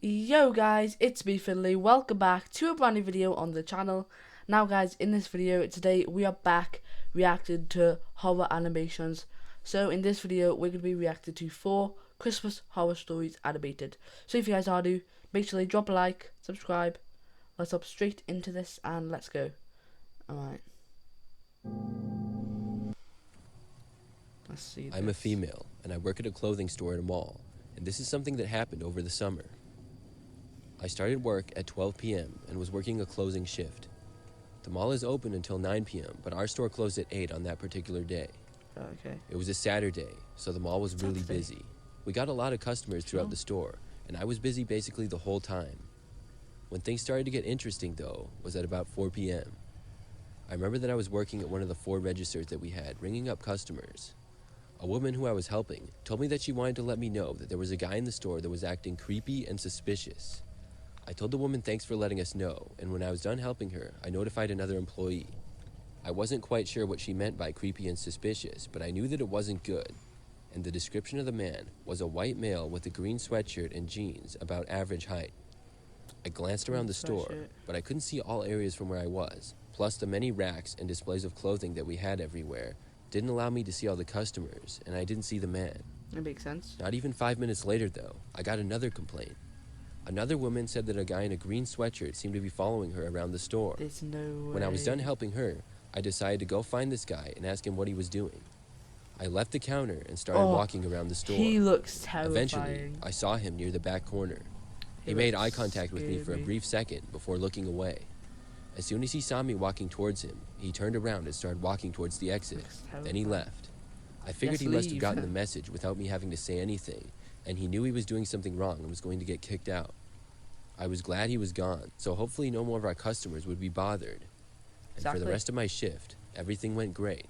Yo guys, it's me Finley. Welcome back to a brand new video on the channel. Now guys, in this video today we are back reacting to horror animations. So in this video we're going to be reacting to 4 Christmas horror stories animated. So if you guys are new, make sure to drop a like, subscribe. Let's hop straight into this and let's go. Alright. Let's see this. I'm a female and I work at a clothing store at a mall, and this is something that happened over the summer. I started work at 12 p.m. and was working a closing shift. The mall is open until 9 p.m., but our store closed at 8 on that particular day. Okay. It was a Saturday, so the mall was really busy. We got a lot of customers throughout the store, and I was busy basically the whole time. When things started to get interesting, though, was at about 4 p.m. I remember that I was working at one of the 4 registers that we had, ringing up customers. A woman who I was helping told me that she wanted to let me know that there was a guy in the store that was acting creepy and suspicious. I told the woman thanks for letting us know, and when I was done helping her, I notified another employee. I wasn't quite sure what she meant by creepy and suspicious, but I knew that it wasn't good. And the description of the man was a white male with a green sweatshirt and jeans about average height. I glanced around the store, but I couldn't see all areas from where I was. Plus, the many racks and displays of clothing that we had everywhere didn't allow me to see all the customers, and I didn't see the man. That makes sense. Not even 5 minutes later, though, I got another complaint. Another woman said that a guy in a green sweatshirt seemed to be following her around the store. There's no way. When I was done helping her, I decided to go find this guy and ask him what he was doing. I left the counter and started walking around the store. He looks terrifying. Eventually, I saw him near the back corner. He made eye contact with me for a brief second before looking away. As soon as he saw me walking towards him, he turned around and started walking towards the exit. Then he left. I figured he must have gotten the message without me having to say anything, and he knew he was doing something wrong and was going to get kicked out. I was glad he was gone, so hopefully no more of our customers would be bothered. And for the rest of my shift, everything went great.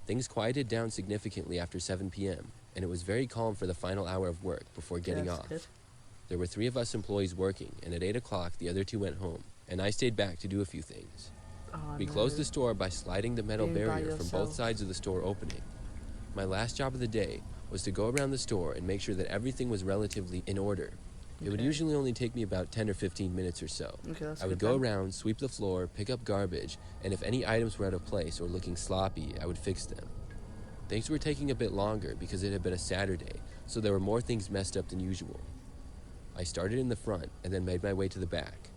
Things quieted down significantly after 7 p.m., and it was very calm for the final hour of work before getting off. Good. There were 3 of us employees working, and at 8 o'clock the other 2 went home, and I stayed back to do a few things. We closed the store by sliding the metal barrier from both sides of the store opening. My last job of the day was to go around the store and make sure that everything was relatively in order. It would usually only take me about 10 or 15 minutes or so. I would go around, sweep the floor, pick up garbage, and if any items were out of place or looking sloppy, I would fix them. Things were taking a bit longer because it had been a Saturday, so there were more things messed up than usual. I started in the front and then made my way to the back.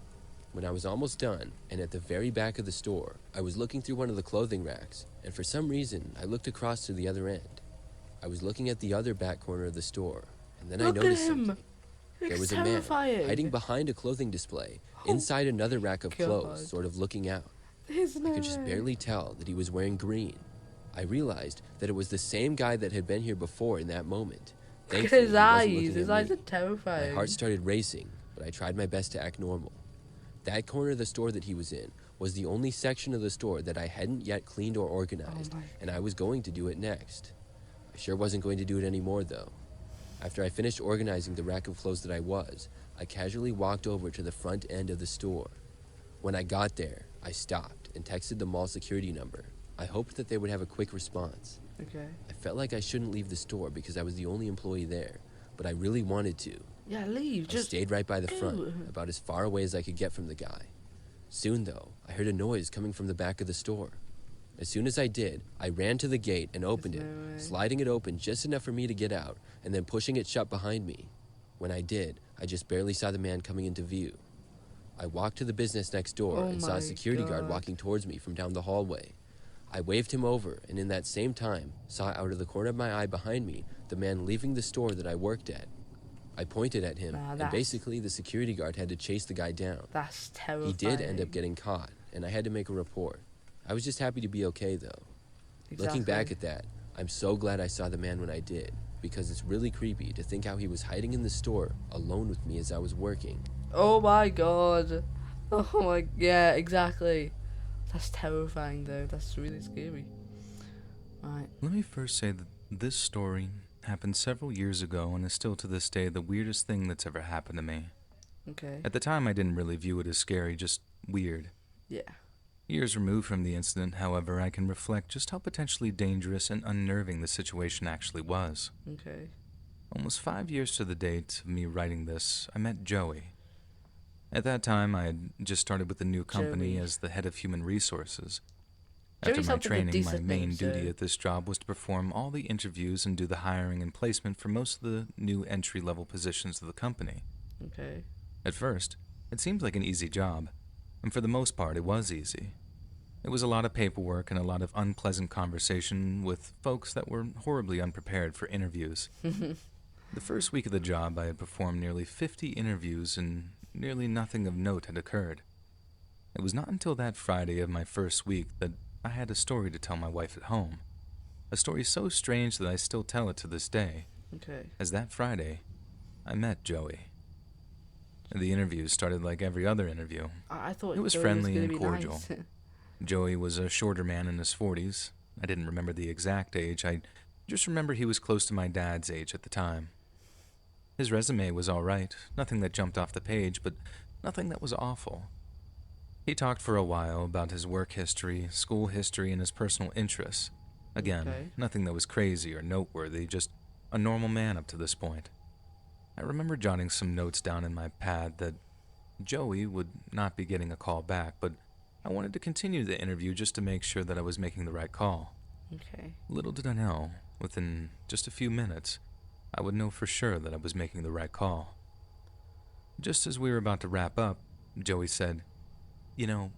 When I was almost done, and at the very back of the store, I was looking through one of the clothing racks, and for some reason, I looked across to the other end. I was looking at the other back corner of the store, and then I noticed something. There was a man hiding behind a clothing display, inside another rack of clothes, sort of looking out. I could just barely tell that he was wearing green. I realized that it was the same guy that had been here before in that moment. Thankfully, his eyes are terrifying. My heart started racing, but I tried my best to act normal. That corner of the store that he was in was the only section of the store that I hadn't yet cleaned or organized, and I was going to do it next. I sure wasn't going to do it anymore, though. After I finished organizing the rack of clothes that I casually walked over to the front end of the store. When I got there, I stopped and texted the mall security number. I hoped that they would have a quick response. I felt like I shouldn't leave the store because I was the only employee there, but I really wanted to. Yeah, leave. I stayed right by the front, about as far away as I could get from the guy. Soon, though, I heard a noise coming from the back of the store. As soon as I did, I ran to the gate and opened it, sliding it open just enough for me to get out, and then pushing it shut behind me. When I did, I just barely saw the man coming into view. I walked to the business next door and saw a security guard walking towards me from down the hallway. I waved him over, and in that same time, saw out of the corner of my eye behind me the man leaving the store that I worked at. I pointed at him, and basically the security guard had to chase the guy down. That's terrifying. He did end up getting caught, and I had to make a report. I was just happy to be okay, though. Looking back at that, I'm so glad I saw the man when I did, because it's really creepy to think how he was hiding in the store alone with me as I was working. Oh my god. Oh my, yeah, exactly. That's terrifying, though. That's really scary. Right. Let me first say that this story happened several years ago and is still to this day the weirdest thing that's ever happened to me. Okay. At the time, I didn't really view it as scary, just weird. Yeah. Years removed from the incident, however, I can reflect just how potentially dangerous and unnerving the situation actually was. Okay. Almost 5 years to the date of me writing this, I met Joey, At that time, I had just started with the new company Joey. as the head of human resources. Joey After my sounds like a training, my decent main name, duty so- at this job was to perform all the interviews and do the hiring and placement for most of the new entry-level positions of the company. Okay. At first, it seemed like an easy job, and for the most part, it was easy. It was a lot of paperwork and a lot of unpleasant conversation with folks that were horribly unprepared for interviews. The first week of the job, I had performed nearly 50 interviews and nearly nothing of note had occurred. It was not until that Friday of my first week that I had a story to tell my wife at home. A story so strange that I still tell it to this day, Okay. as that Friday, I met Joey. The interview started like every other interview. I thought It was Joey friendly gonna and be cordial. nice. Joey was a shorter man in his 40s. I didn't remember the exact age. I just remember he was close to my dad's age at the time. His resume was all right, nothing that jumped off the page, but nothing that was awful. He talked for a while about his work history, school history, and his personal interests. Again, Okay. nothing that was crazy or noteworthy, just a normal man up to this point. I remember jotting some notes down in my pad that Joey would not be getting a call back, but I wanted to continue the interview just to make sure that I was making the right call. Okay. Little did I know, within just a few minutes, I would know for sure that I was making the right call. Just as we were about to wrap up, Joey said, "You know,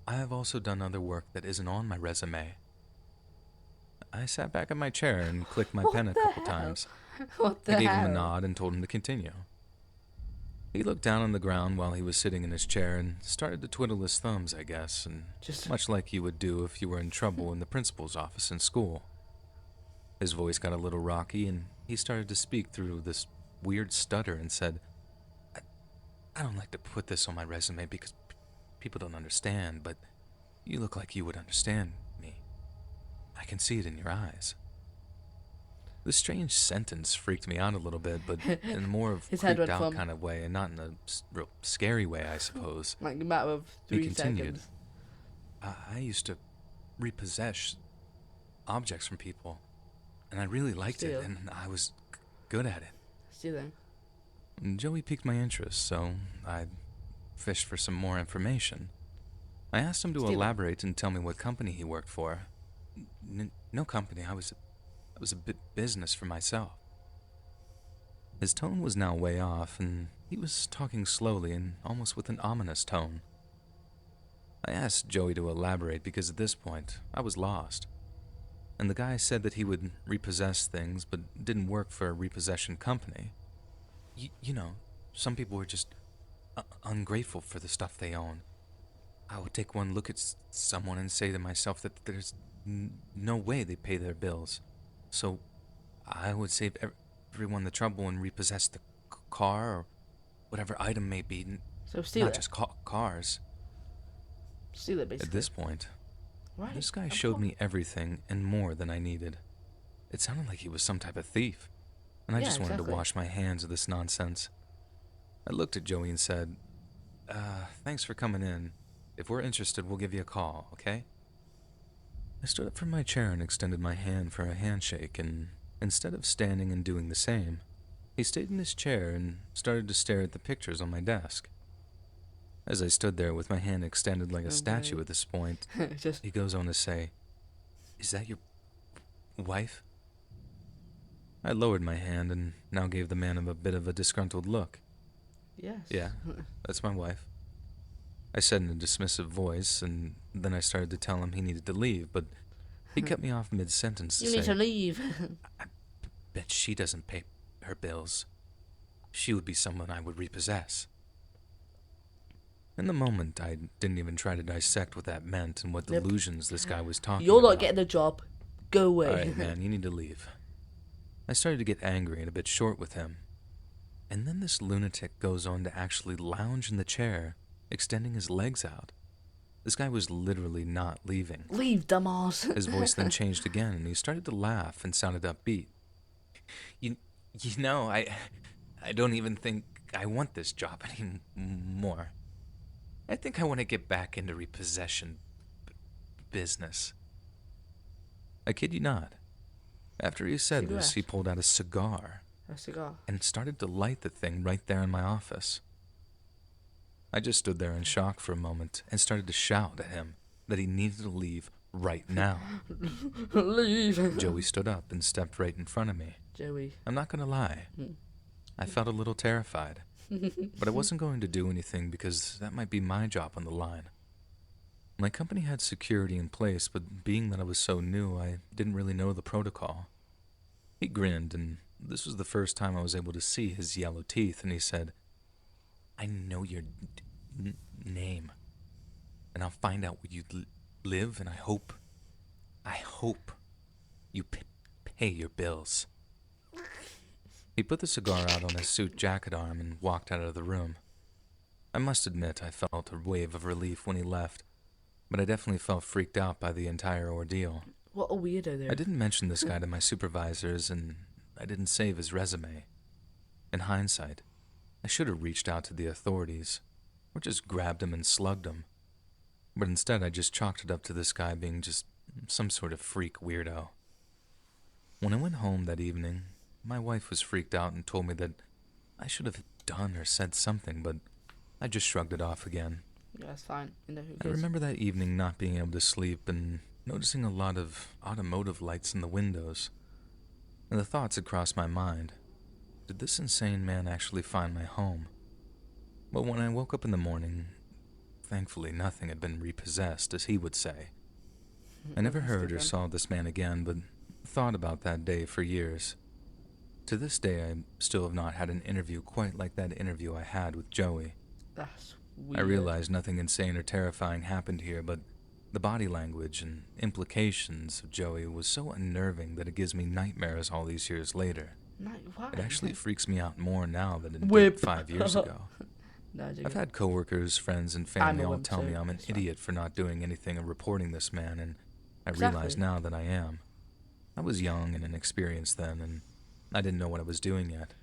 I have also done other work that isn't on my resume." I sat back in my chair and clicked my pen a couple times. What the I gave him a hell? nod and told him to continue. He looked down on the ground while he was sitting in his chair and started to twiddle his thumbs, I guess, and Just much like you would do if you were in trouble in the principal's office in school. His voice got a little rocky, and he started to speak through this weird stutter and said, I don't like to put this on my resume because people don't understand, but you look like you would understand me. I can see it in your eyes." This strange sentence freaked me out a little bit, but in a more of His head creeped went out from- kind of way, and not in a real scary way, I suppose. like a matter of He 3 continued. seconds. I used to repossess objects from people, and I really liked Steal. it, and I was good at it. Stealing. And Joey piqued my interest, so I fished for some more information. I asked him to Stealing. elaborate and tell me what company he worked for. No company. I was a business for myself. His tone was now way off, and he was talking slowly and almost with an ominous tone. I asked Joey to elaborate because at this point, I was lost. And the guy said that he would repossess things but didn't work for a repossession company. You know, some people are just ungrateful for the stuff they own. I would take one look at someone and say to myself that there's no way they pay their bills. So I would save everyone the trouble and repossess the car or whatever item may be, So steal not it. just cars. Steal it, basically. At this point, Right. this guy of showed course. me everything and more than I needed. It sounded like he was some type of thief, and I Yeah, just wanted exactly. to wash my hands of this nonsense. I looked at Joey and said, thanks for coming in. If we're interested, we'll give you a call, okay?" I stood up from my chair and extended my hand for a handshake, and instead of standing and doing the same, he stayed in his chair and started to stare at the pictures on my desk. As I stood there with my hand extended like a statue at this point, Just he goes on to say, "Is that your wife?" I lowered my hand and now gave the man a bit of a disgruntled look. yes. "Yeah, that's my wife," I said in a dismissive voice, and then I started to tell him he needed to leave, but he cut me off mid-sentence to You need say, to leave. "Bet she doesn't pay her bills. She would be someone I would repossess." In the moment, I didn't even try to dissect what that meant and what Yep. delusions this guy was talking You're about. not getting the job. Go away. Alright, man, you need to leave. I started to get angry and a bit short with him. And then this lunatic goes on to actually lounge in the chair, extending his legs out. This guy was literally not leaving. Leave, dumbass. His voice then changed again, and he started to laugh and sounded upbeat. You know, I don't even think I want this job anymore. I think I want to get back into repossession business. I kid you not. After he said this, Cigarette. he pulled out a cigar A cigar. and started to light the thing right there in my office. I just stood there in shock for a moment and started to shout at him that he needed to leave right now. Leave. Joey stood up and stepped right in front of me. Joey. I'm not gonna lie. I felt a little terrified, but I wasn't going to do anything because that might be my job on the line. My company had security in place, but being that I was so new, I didn't really know the protocol. He grinned, and this was the first time I was able to see his yellow teeth, and he said, I know your name, and I'll find out where you live, and I hope you pay your bills. He put the cigar out on his suit jacket arm and walked out of the room. I must admit I felt a wave of relief when he left, but I definitely felt freaked out by the entire ordeal. What a weirdo there. I didn't mention this guy to my supervisors, and I didn't save his resume. In hindsight, I should have reached out to the authorities, or just grabbed him and slugged him. But instead I just chalked it up to this guy being just some sort of freak weirdo. When I went home that evening, my wife was freaked out and told me that I should have done or said something, but I just shrugged it off again. Yeah, that's fine. You know, who I cares? remember that evening not being able to sleep and noticing a lot of automotive lights in the windows. And the thoughts had crossed my mind. Did this insane man actually find my home? But when I woke up in the morning, thankfully nothing had been repossessed, as he would say. I never That's heard or different. saw this man again, but thought about that day for years. To this day, I still have not had an interview quite like that interview I had with Joey. That's weird. I realize nothing insane or terrifying happened here, but the body language and implications of Joey was so unnerving that it gives me nightmares all these years later. Why? It actually freaks me out more now than it Whip. did 5 years ago. No, I'm joking. I've had coworkers, friends, and I'm family a all wimp tell me too, I'm an it's fine. idiot for not doing anything or reporting this man, and I Exactly. realize now that I am. I was young and inexperienced then, and I didn't know what I was doing yet.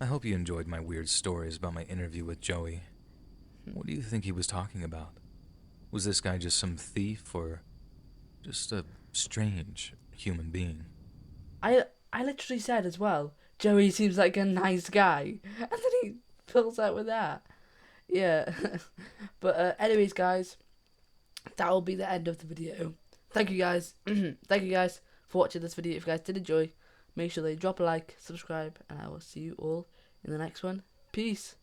I hope you enjoyed my weird stories about my interview with Joey. What do you think he was talking about? Was this guy just some thief or just a strange human being? I literally said as well, Joey seems like a nice guy. And then he pulls out with that. Yeah. But anyways, guys, that will be the end of the video. Thank you guys. Thank you guys for watching this video. If you guys did enjoy, make sure that you drop a like, subscribe, and I will see you all in the next one. Peace.